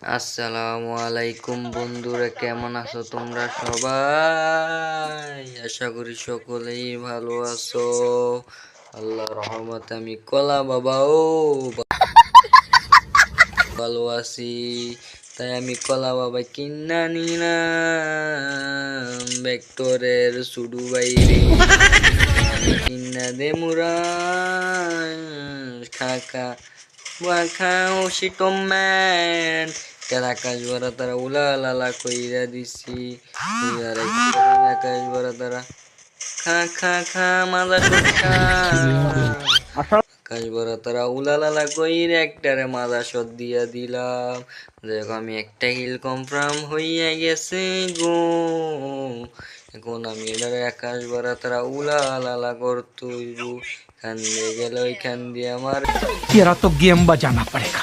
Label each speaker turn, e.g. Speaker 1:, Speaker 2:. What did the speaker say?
Speaker 1: আসসালামু আলাইকুম বন্ধুরা, কেমন আছো তোমরা সবাই? আশা করি সকলেই ভালো আছো। আল্লাহ রহমতে আমি কলা বাবাও ভালো আছি। তাই আমি কলা বাবা কিনা নিলাম ভেক্টরের সুডু বাইরে। আমি কিনা দে মুরা খাকা খাও শিটম্যান আকাশ ভরা তারা উলা লালা কইরা দিছি। আকাশ ভরা তারা খা খা খা মাজা সটকা আকাশ ভরা তারা উলা লালা কইরা একটারে মাজা সদ দিয়া দিলাম। দেখো আমি একটা হিল কনফার্ম হইয়া গেছে গো। এখন আমি এটারে আকাশ ভরা তারা উলা লালা করতে হইব। এখান দিয়ে গেলে ওইখান দিয়ে আমার
Speaker 2: तेरा तो गेम बजाना पड़ेगा।